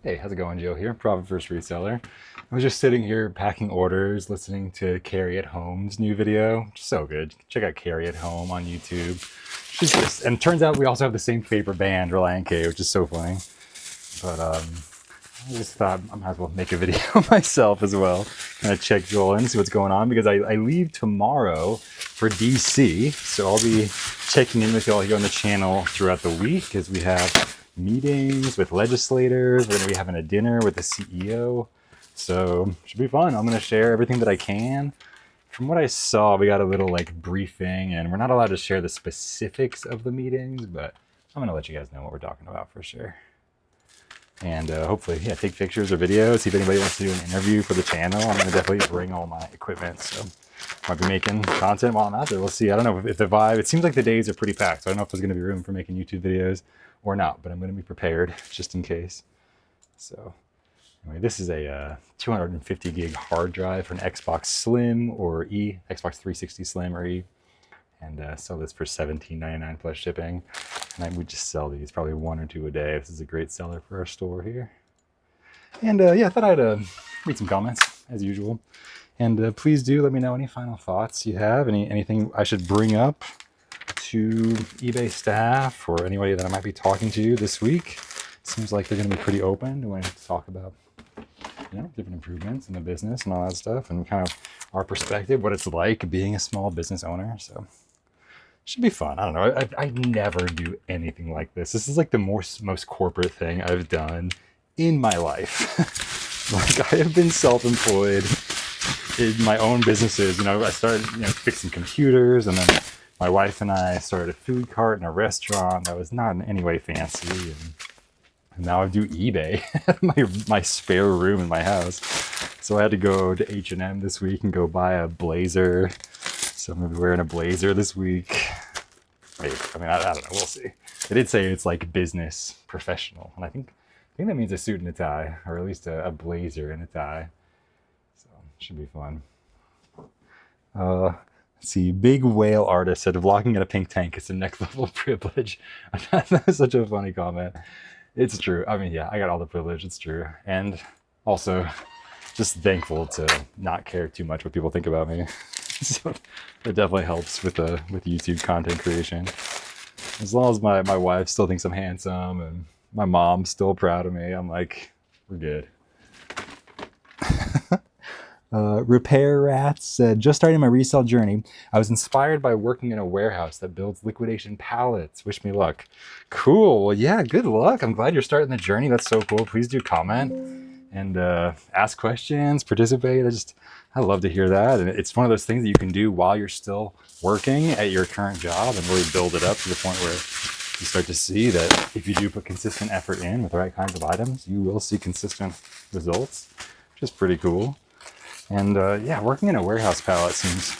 Hey, how's it going, Joe here, Profit First Reseller. I was just sitting here packing orders, listening to Carrie at Home's new video. So good. Check out Carrie at Home on YouTube. She's just, and it turns out we also have the same favorite band, Reliant K, which is so funny. But I just thought I might as well make a video myself as well. Kind of check Joel in, see what's going on, because I leave tomorrow for DC. So I'll be checking in with y'all here on the channel throughout the week as we have meetings with legislators. We're going to be having a dinner with the CEO. So it should be fun. I'm going to share everything that I can. From what I saw, we got a little like briefing, and we're not allowed to share the specifics of the meetings, but I'm going to let you guys know what we're talking about for sure. And hopefully, yeah, take pictures or videos. See if anybody wants to do an interview for the channel. I'm going to definitely bring all my equipment. So might be making content while I'm out there. We'll see. I don't know if the vibe, it seems like the days are pretty packed. So I don't know if there's going to be room for making YouTube videos or not, but I'm going to be prepared just in case. So anyway, this is a 250 gig hard drive for an Xbox Slim or E, Xbox 360 Slim or E. And sell this for $17.99 plus shipping. And I would just sell these, probably one or two a day. This is a great seller for our store here. And yeah, I thought I'd read some comments as usual. And please do let me know any final thoughts you have, anything I should bring up to eBay staff or anybody that I might be talking to this week. Seems like they're going to be pretty open to wanting to talk about, you know, different improvements in the business and all that stuff, and kind of our perspective, what it's like being a small business owner. So should be fun. I don't know. I never do anything like this. This is like the most corporate thing I've done in my life. Like I have been self-employed in my own businesses. You know, I started, fixing computers, and then my wife and I started a food cart and a restaurant that was not in any way fancy. And now I do eBay at my spare room in my house. So I had to go to H&M this week and go buy a blazer. So I'm gonna be wearing a blazer this week. Maybe. I mean, I don't know. We'll see. They did say it's like business professional, and I think that means a suit and a tie, or at least a blazer and a tie. So it should be fun. Let's see. Big whale artist said vlogging in a pink tank is a next level privilege. That was such a funny comment. It's true. I mean, yeah, I got all the privilege. It's true, and also just thankful to not care too much what people think about me. So it definitely helps with YouTube content creation. As long as my wife still thinks I'm handsome and my mom's still proud of me, I'm like, we're good. Repair Rats said, just starting my resale journey. I was inspired by working in a warehouse that builds liquidation pallets. Wish me luck. Cool. Well, yeah, good luck. I'm glad you're starting the journey. That's so cool. Please do comment and ask questions, participate. I love to hear that. And it's one of those things that you can do while you're still working at your current job and really build it up to the point where you start to see that if you do put consistent effort in with the right kinds of items, you will see consistent results, which is pretty cool. And yeah, working in a warehouse pallet seems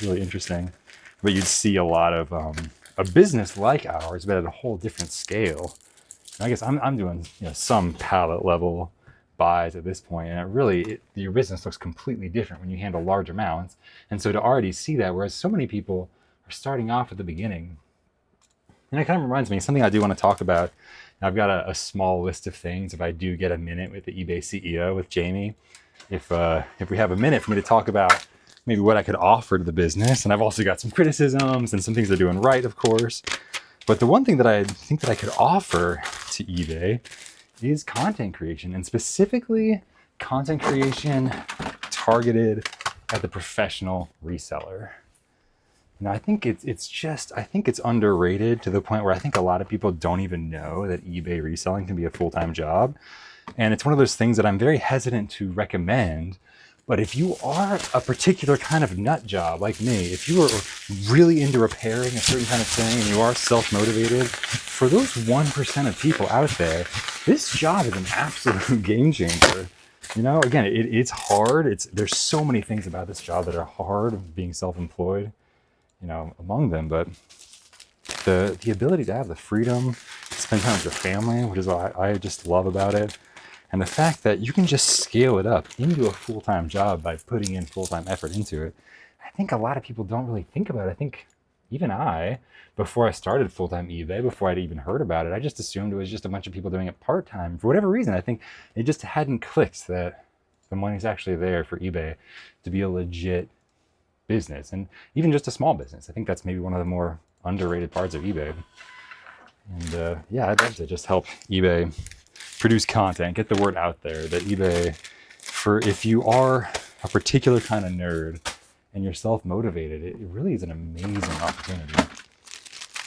really interesting. But you'd see a lot of a business like ours, but at a whole different scale. And I guess I'm doing some pallet level buys at this point, and your business looks completely different when you handle large amounts. And so to already see that, whereas so many people are starting off at the beginning, and it kind of reminds me of something I do want to talk about. I've got a small list of things if I do get a minute with the eBay CEO, with Jamie, if we have a minute for me to talk about maybe what I could offer to the business. And I've also got some criticisms and some things they're doing right, of course. But the one thing that I think that I could offer to eBay is content creation, and specifically content creation targeted at the professional reseller. I think it's underrated to the point where I think a lot of people don't even know that eBay reselling can be a full-time job. And it's one of those things that I'm very hesitant to recommend. But if you are a particular kind of nut job like me, if you are really into repairing a certain kind of thing and you are self-motivated, for those 1% of people out there, this job is an absolute game changer. Again, it's hard. There's so many things about this job that are hard, being self-employed, among them. But the ability to have the freedom to spend time with your family, which is what I just love about it. And the fact that you can just scale it up into a full-time job by putting in full-time effort into it, I think a lot of people don't really think about it. I think even before I started full-time eBay, before I'd even heard about it, I just assumed it was just a bunch of people doing it part-time. For whatever reason, I think it just hadn't clicked that the money's actually there for eBay to be a legit business, and even just a small business. I think that's maybe one of the more underrated parts of eBay. And yeah, I'd love to just help eBay produce content, get the word out there that eBay, for if you are a particular kind of nerd and you're self-motivated, it really is an amazing opportunity.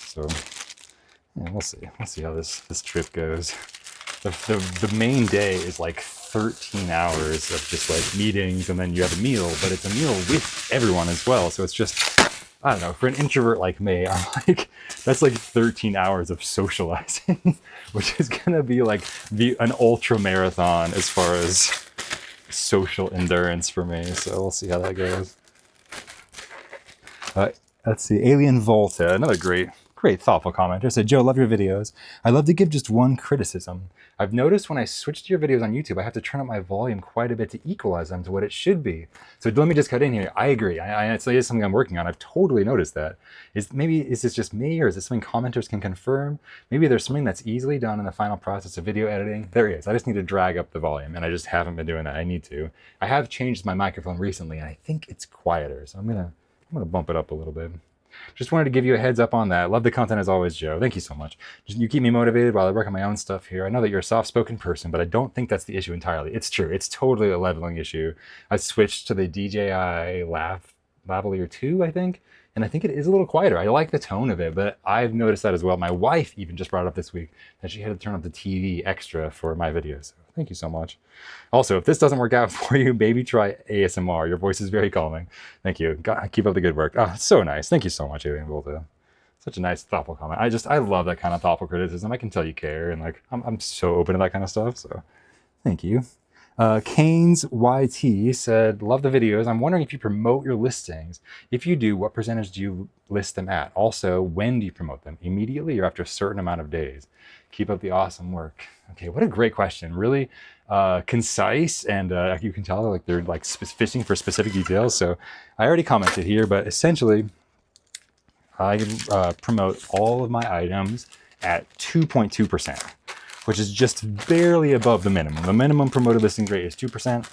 So yeah, we'll see how this trip goes. The main day is like 13 hours of just like meetings, and then you have a meal, but it's a meal with everyone as well. So it's just, I don't know, for an introvert like me, I'm like, that's like 13 hours of socializing, which is gonna be like an ultra marathon as far as social endurance for me. So we'll see how that goes. Let's see, Alien Volta, another great thoughtful commenter, said, Joe, love your videos. I love to give just one criticism. I've noticed when I switch to your videos on YouTube, I have to turn up my volume quite a bit to equalize them to what it should be. So let me just cut in here. I agree. It's something I'm working on. I've totally noticed that. Is this just me, or is this something commenters can confirm? Maybe there's something that's easily done in the final process of video editing. There is. I just need to drag up the volume, and I just haven't been doing that. I need to. I have changed my microphone recently, and I think it's quieter. So I'm gonna bump it up a little bit. Just wanted to give you a heads up on that. Love the content as always, Joe. Thank you so much. You keep me motivated while I work on my own stuff here. I know that you're a soft-spoken person, but I don't think that's the issue entirely. It's true. It's totally a leveling issue. I switched to the DJI Lavalier 2, I think, and I think it is a little quieter. I like the tone of it, but I've noticed that as well. My wife even just brought it up this week that she had to turn up the TV extra for my videos. So thank you so much. Also, if this doesn't work out for you, maybe try ASMR. Your voice is very calming. Thank you. God, keep up the good work. Oh, so nice. Thank you so much, Alien Volta. Such a nice, thoughtful comment. I love that kind of thoughtful criticism. I can tell you care, and like I'm so open to that kind of stuff. So thank you. Canes YT said, love the videos. I'm wondering if you promote your listings. If you do, what percentage do you list them at? Also, when do you promote them? Immediately or after a certain amount of days? Keep up the awesome work. Okay, what a great question. Really concise, and you can tell like they're like fishing for specific details. So I already commented here, but essentially I promote all of my items at 2.2%. which is just barely above the minimum. The minimum promoted listings rate is 2%.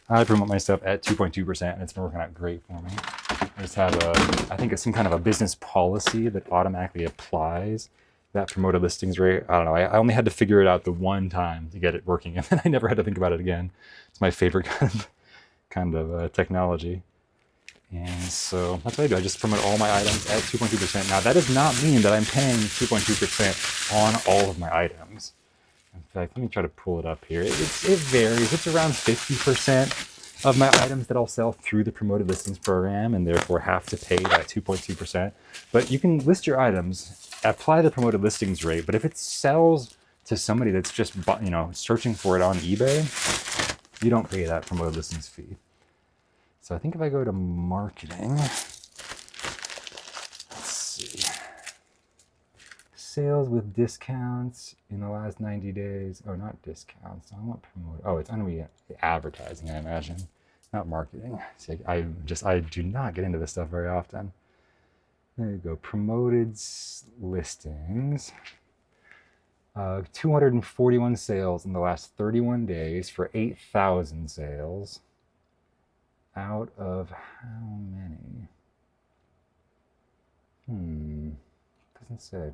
I promote my stuff at 2.2%, and it's been working out great for me. I just have I think it's some kind of a business policy that automatically applies that promoted listings rate. I don't know. I only had to figure it out the one time to get it working, and then I never had to think about it again. It's my favorite kind of technology. And so that's what I do. I just promote all my items at 2.2%. Now, that does not mean that I'm paying 2.2% on all of my items. In fact, let me try to pull it up here. It varies. It's around 50% of my items that I'll sell through the promoted listings program, and therefore have to pay that 2.2%. But you can list your items, apply the promoted listings rate, but if it sells to somebody that's just searching for it on eBay, you don't pay that promoted listings fee. So I think if I go to marketing, let's see, sales with discounts in the last 90 days. Oh, not discounts. I want promote. Oh, it's going to be advertising, I imagine, not marketing. See, I do not get into this stuff very often. There you go. Promoted listings. 241 sales in the last 31 days for 8,000 sales. Out of how many? Doesn't say.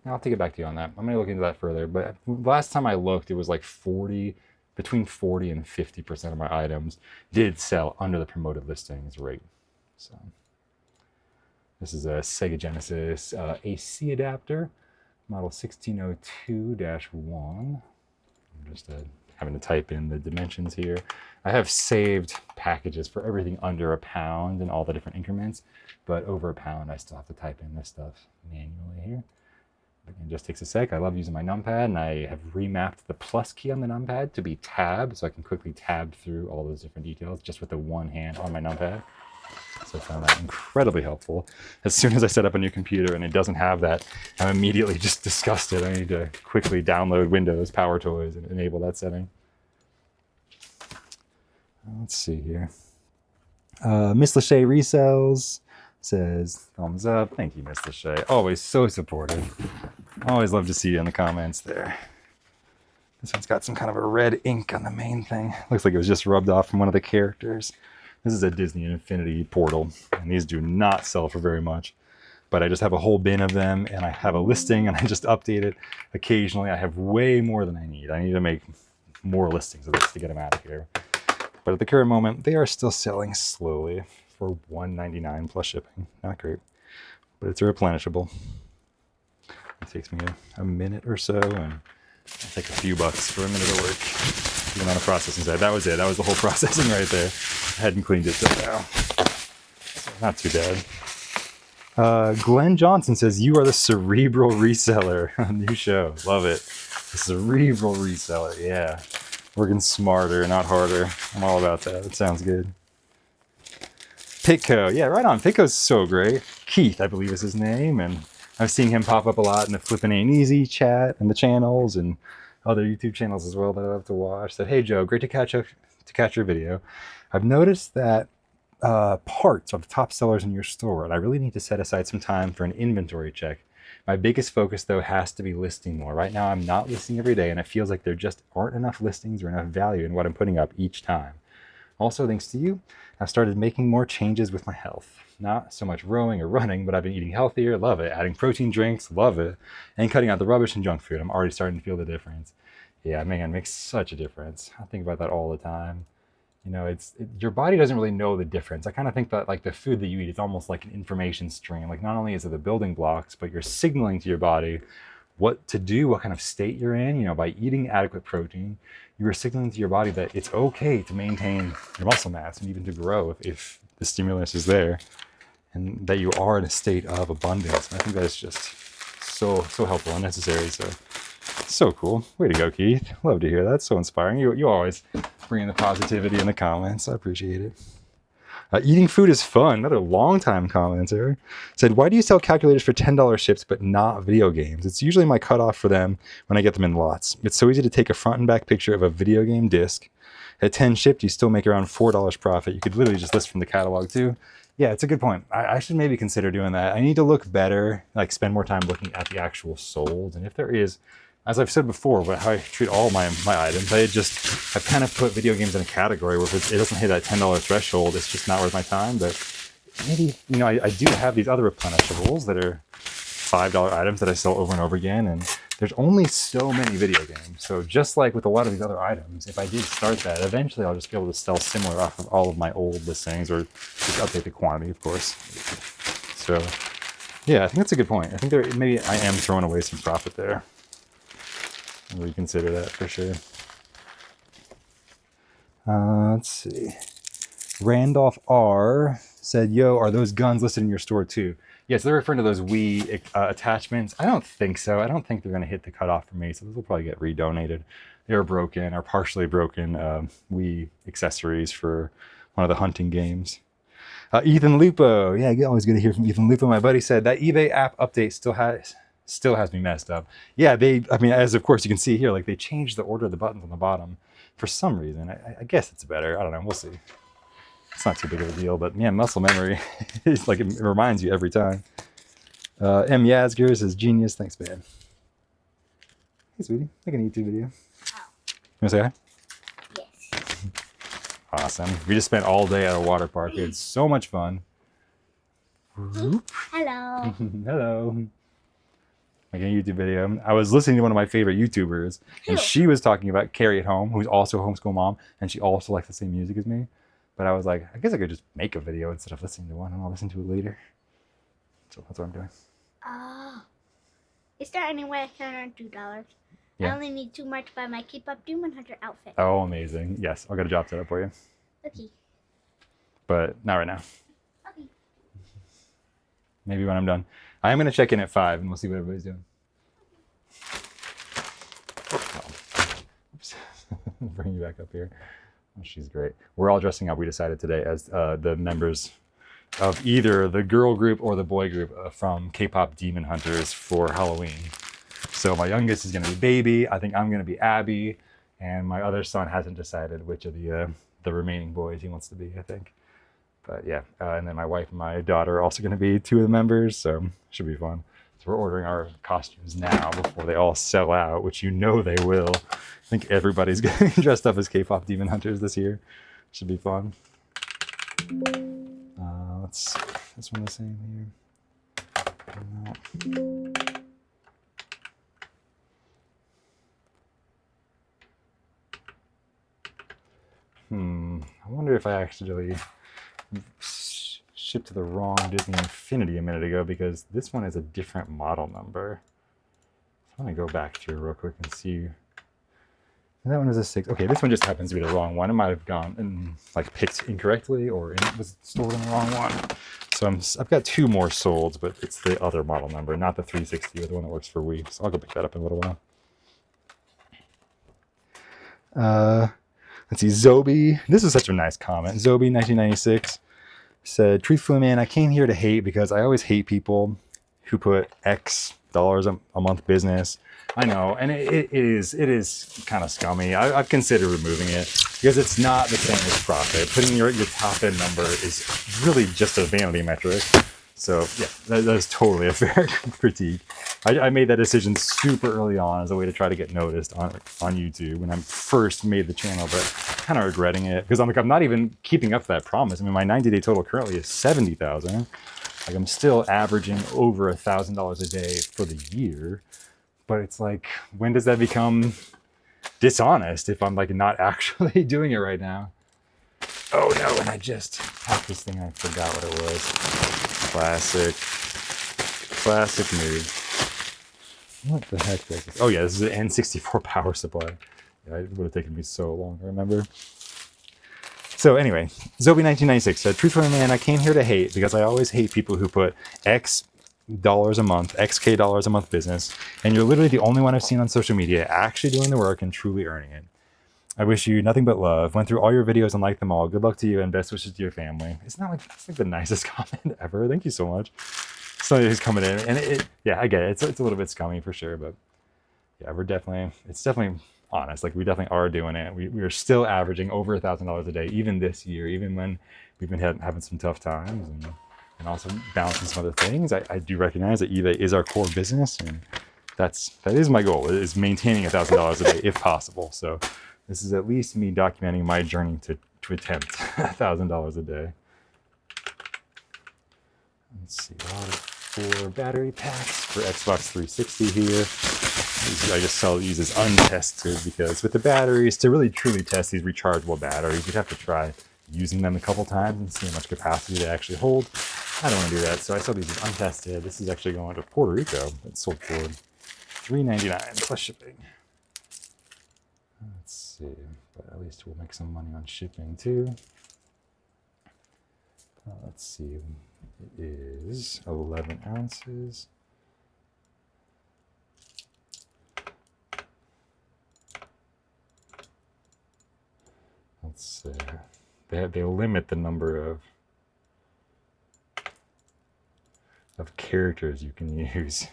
I'll take it back to you on that. I'm going to look into that further. But last time I looked, it was like between 40 and 50% of my items did sell under the promoted listings rate. So this is a Sega Genesis AC adapter, model 1602-1. I'm just having to type in the dimensions here. I have saved packages for everything under a pound and all the different increments, but over a pound, I still have to type in this stuff manually here. It just takes a sec. I love using my numpad, and I have remapped the plus key on the numpad to be tab, so I can quickly tab through all those different details just with the one hand on my numpad. So I found that incredibly helpful. As soon as I set up a new computer and it doesn't have that, I'm immediately just disgusted. I need to quickly download Windows Power Toys and enable that setting. Let's see here. Miss Lachey Resells says, thumbs up. Thank you, Mr. Shay. Always so supportive. Always love to see you in the comments there. This one's got some kind of a red ink on the main thing. Looks like it was just rubbed off from one of the characters. This is a Disney Infinity portal, and these do not sell for very much. But I just have a whole bin of them, and I have a listing, and I just update it occasionally. I have way more than I need. I need to make more listings of this to get them out of here. But at the current moment, they are still selling slowly for $1.99 plus shipping. Not great, but it's replenishable. It takes me a minute or so, and I'll take a few bucks for a minute of work. Even on the processing side. That was it. That was the whole processing right there. I hadn't cleaned it till now. So not too bad. Glenn Johnson says, you are the cerebral reseller. New show. Love it. The cerebral reseller. Yeah. Working smarter, not harder. I'm all about that. It sounds good. Pitco. Yeah, right on. Pitco's so great. Keith, I believe is his name. And I've seen him pop up a lot in the Flippin' Ain't Easy chat and the channels and other YouTube channels as well that I love to watch. Said, hey Joe, great to catch your video. I've noticed that parts are the top sellers in your store, and I really need to set aside some time for an inventory check. My biggest focus though has to be listing more. Right now I'm not listing every day, and it feels like there just aren't enough listings or enough value in what I'm putting up each time. Also, thanks to you, I've started making more changes with my health. Not so much rowing or running, but I've been eating healthier, love it. Adding protein drinks, love it. And cutting out the rubbish and junk food. I'm already starting to feel the difference. Yeah, man, it makes such a difference. I think about that all the time. You know, your body doesn't really know the difference. I kind of think that like the food that you eat, it's almost like an information stream. Like not only is it the building blocks, but you're signaling to your body what to do, what kind of state you're in. You know, by eating adequate protein, you are signaling to your body that it's okay to maintain your muscle mass and even to grow if the stimulus is there, and that you are in a state of abundance. And I think that is just so helpful and necessary. So cool. Way to go, Keith. Love to hear that. So inspiring. You always bring in the positivity in the comments. I appreciate it. Eating food is fun. Another long-time commenter said, why do you sell calculators for $10 ships but not video games? It's usually my cutoff for them when I get them in lots. It's so easy to take a front and back picture of a video game disc. At 10 shipped, you still make around $4 profit. You could literally just list from the catalog too. Yeah, it's a good point. I should maybe consider doing that. I need to look better, like spend more time looking at the actual sold. And if there is, as I've said before, but how I treat all my items, I've kind of put video games in a category where if it doesn't hit that $10 threshold, it's just not worth my time. But maybe, you know, I do have these other replenishables that are $5 items that I sell over and over again. And there's only so many video games. So just like with a lot of these other items, if I did start that, eventually I'll just be able to sell similar off of all of my old listings, or just update the quantity, of course. So yeah, I think that's a good point. I think maybe I am throwing away some profit there. I'll reconsider that for sure. Let's see. Randolph R said, yo, are those guns listed in your store too? Yes, they're referring to those Wii attachments. I don't think so. I don't think they're going to hit the cutoff for me, so those will probably get redonated. They're broken or partially broken Wii accessories for one of the hunting games. Ethan Lupo. Yeah, always good to hear from Ethan Lupo. My buddy said that eBay app update still has me messed up. Yeah, I mean, as of course you can see here, like they changed the order of the buttons on the bottom for some reason. I guess it's better. I don't know. We'll see. It's not too big of a deal, but man, muscle memory is like, it reminds you every time. M. Yazger says, genius. Thanks, man. Hey, sweetie. Making a YouTube video. Oh. You want to say hi? Yes. Awesome. We just spent all day at a water park. It's so much fun. Hello. Hello. Making a YouTube video. I was listening to one of my favorite YouTubers, and she was talking about Carrie at Home, who's also a homeschool mom, and she also likes the same music as me. But I was like, I guess I could just make a video instead of listening to one, and I'll listen to it later. So that's what I'm doing. Oh. Is there any way I can earn $2? Yeah. I only need 2 more to buy my Keep Up Demon Hunter outfit. Oh, amazing. Yes, I'll get a job set up for you. Okay. But not right now. Okay. Maybe when I'm done. I am going to check in at 5, and we'll see what everybody's doing. Oh. Oops. Bring you back up here. Oh, she's great. We're all dressing up, we decided today, as the members of either the girl group or the boy group from K-pop Demon Hunters for Halloween. So my youngest is going to be Baby. I think I'm going to be Abby. And my other son hasn't decided which of the remaining boys he wants to be, I think. But yeah, and then my wife and my daughter are also going to be 2 of the members, so should be fun. So we're ordering our costumes now before they all sell out, which you know they will. I think everybody's getting dressed up as K-pop demon hunters this year. Should be fun. Let's see. This one the same here. No. I wonder if I accidentally shipped to the wrong Disney Infinity a minute ago, because this one is a different model number. I'm going to go back here real quick and see. And that one was a 6. Okay, this one just happens to be the wrong one. It might have gone and like picked incorrectly, or it was stored in the wrong one. So I've got 2 more sold, but it's the other model number, not the 360 or the one that works for Wii. So I'll go pick that up in a little while. Let's see, Zobi. This is such a nice comment. Zobi, 1996, said, "Truthfully, man, I came here to hate because I always hate people who put X dollars a month business." I know, and it is kind of scummy. I've considered removing it because it's not the same as profit. Putting your top end number is really just a vanity metric. So yeah, that is totally a fair critique. I made that decision super early on as a way to try to get noticed on YouTube when I first made the channel, but kind of regretting it because I'm not even keeping up to that promise. I mean, my 90-day total currently is 70,000. Like, I'm still averaging over $1,000 a day for the year, but it's like, when does that become dishonest if I'm like not actually doing it right now? Oh no, and I just packed this thing and I forgot what it was. Classic move. What the heck is this? Oh yeah, this is an N64 power supply. Yeah, it would have taken me so long to remember. So anyway, Zobi1996 said, "Truthfully, man, I came here to hate because I always hate people who put X dollars a month, XK dollars a month business, and you're literally the only one I've seen on social media actually doing the work and truly earning it. I wish you nothing but love. Went through all your videos and liked them all. Good luck to you and best wishes to your family." It's not like that's like the nicest comment ever. Thank you so much. Somebody who's coming in, and yeah, I get it. It's a little bit scummy for sure, but yeah, it's definitely honest. Like, we definitely are doing it. We are still averaging over $1,000 a day, even this year, even when we've been having some tough times and also balancing some other things. I do recognize that eBay is our core business, and that is my goal, is maintaining $1,000 a day if possible. So this is at least me documenting my journey to attempt $1,000 a day. Let's see, a lot of 4 battery packs for Xbox 360 here. I just sell these as untested because with the batteries, to really truly test these rechargeable batteries, you'd have to try using them a couple times and see how much capacity they actually hold. I don't want to do that, so I sell these as untested. This is actually going to Puerto Rico. It's sold for $3.99 plus shipping. Let's see, but at least we'll make some money on shipping too. Let's see, it is 11 ounces. Let's see, they limit the number of characters you can use.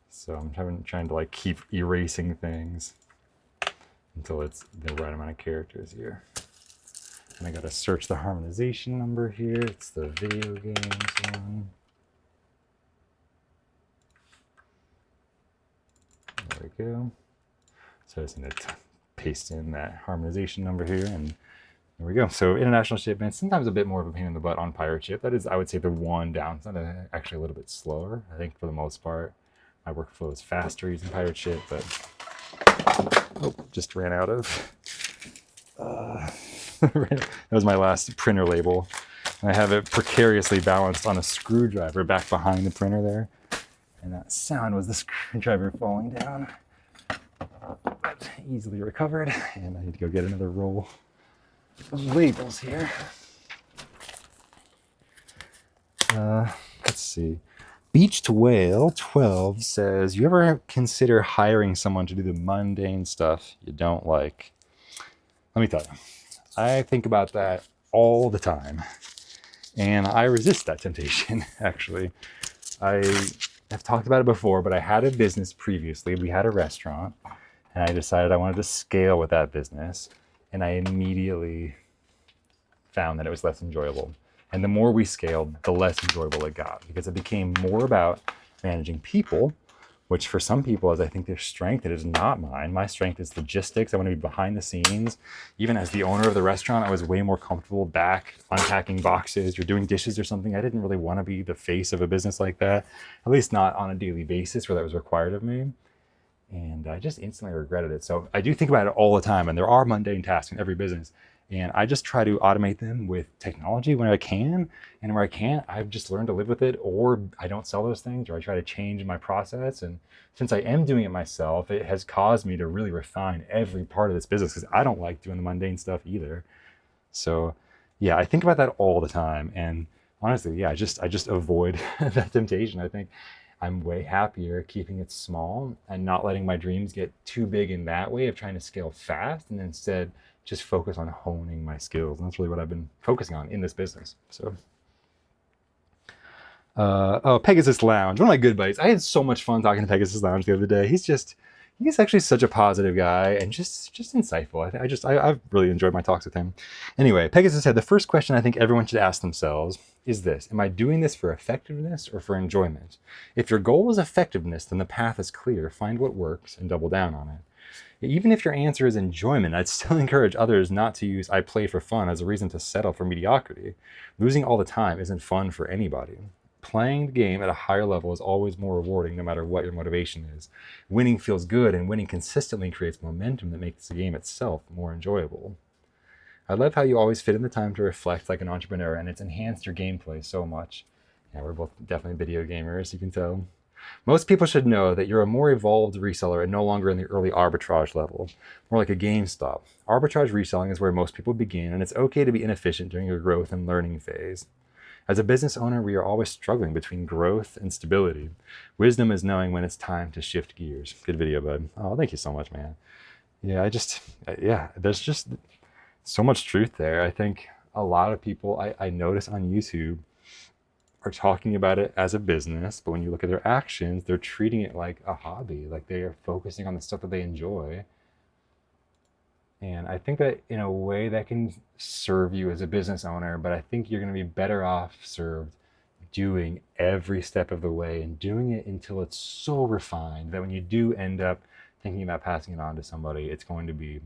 So I'm trying to like keep erasing things until it's the right amount of characters here. And I gotta search the harmonization number here. It's the video games one. There we go. So I just need to paste in that harmonization number here, and there we go. So international shipment, sometimes a bit more of a pain in the butt on Pirate Ship. That is, I would say, the one downside. Actually a little bit slower. I think for the most part, my workflow is faster using Pirate Ship, but just ran out of. That was my last printer label. And I have it precariously balanced on a screwdriver back behind the printer there. And that sound was the screwdriver falling down. But easily recovered. And I need to go get another roll of labels here. Let's see. Beached Whale 12 says, "You ever consider hiring someone to do the mundane stuff you don't like?" Let me tell you, I think about that all the time, and I resist that temptation, actually. I have talked about it before, but I had a business previously. We had a restaurant, and I decided I wanted to scale with that business, and I immediately found that it was less enjoyable. And the more we scaled, the less enjoyable it got, because it became more about managing people, which for some people is, I think, their strength. It is not mine. My strength is logistics. I want to be behind the scenes. Even as the owner of the restaurant, I was way more comfortable back unpacking boxes or doing dishes or something. I didn't really want to be the face of a business like that, at least not on a daily basis where that was required of me. And I just instantly regretted it. So I do think about it all the time. And there are mundane tasks in every business. And I just try to automate them with technology when I can. And where I can't, I've just learned to live with it, or I don't sell those things, or I try to change my process. And since I am doing it myself, it has caused me to really refine every part of this business, because I don't like doing the mundane stuff either. So yeah, I think about that all the time. And honestly, yeah, I just avoid that temptation. I think I'm way happier keeping it small and not letting my dreams get too big in that way of trying to scale fast, and instead just focus on honing my skills. And that's really what I've been focusing on in this business. So, oh, Pegasus Lounge, one of my good buddies. I had so much fun talking to Pegasus Lounge the other day. He's actually such a positive guy and just insightful. I've really enjoyed my talks with him. Anyway, Pegasus said, the first question I think everyone should ask themselves is this: am I doing this for effectiveness or for enjoyment? If your goal is effectiveness, then the path is clear. Find what works and double down on it. Even if your answer is enjoyment, I'd still encourage others not to use "I play for fun" as a reason to settle for mediocrity. Losing all the time isn't fun for anybody. Playing the game at a higher level is always more rewarding, no matter what your motivation is. Winning feels good, and winning consistently creates momentum that makes the game itself more enjoyable. I love how you always fit in the time to reflect like an entrepreneur, and it's enhanced your gameplay so much. Yeah, we're both definitely video gamers, you can tell. Most people should know that you're a more evolved reseller and no longer in the early arbitrage level, more like a GameStop. Arbitrage reselling is where most people begin, and it's okay to be inefficient during your growth and learning phase. As a business owner, we are always struggling between growth and stability. Wisdom is knowing when it's time to shift gears. Good video, bud. Oh, thank you so much, man. Yeah, there's just so much truth there. I think a lot of people I notice on YouTube are talking about it as a business, but when you look at their actions, they're treating it like a hobby, like they are focusing on the stuff that they enjoy. And I think that in a way that can serve you as a business owner, but I think you're going to be better off served doing every step of the way and doing it until it's so refined that when you do end up thinking about passing it on to somebody, it's going to be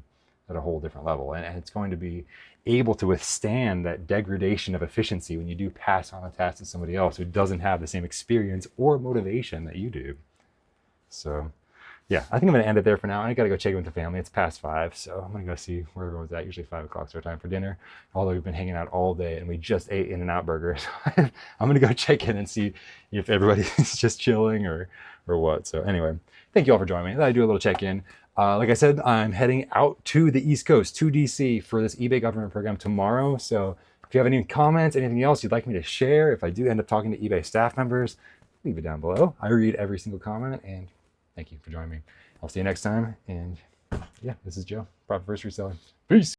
at a whole different level. And it's going to be able to withstand that degradation of efficiency when you do pass on a task to somebody else who doesn't have the same experience or motivation that you do. So yeah, I think I'm going to end it there for now. I got to go check in with the family. It's past 5, so I'm going to go see where everyone's at. Usually 5 o'clock's our time for dinner, although we've been hanging out all day and we just ate In-N-Out Burger. So I'm going to go check in and see if everybody's just chilling or what. So anyway, thank you all for joining me. I do a little check-in. Like I said, I'm heading out to the East Coast, to DC, for this eBay government program tomorrow. So if you have any comments, anything else you'd like me to share, if I do end up talking to eBay staff members, leave it down below. I read every single comment, and thank you for joining me. I'll see you next time. And yeah, this is Joe, Profit First Reselling. Peace.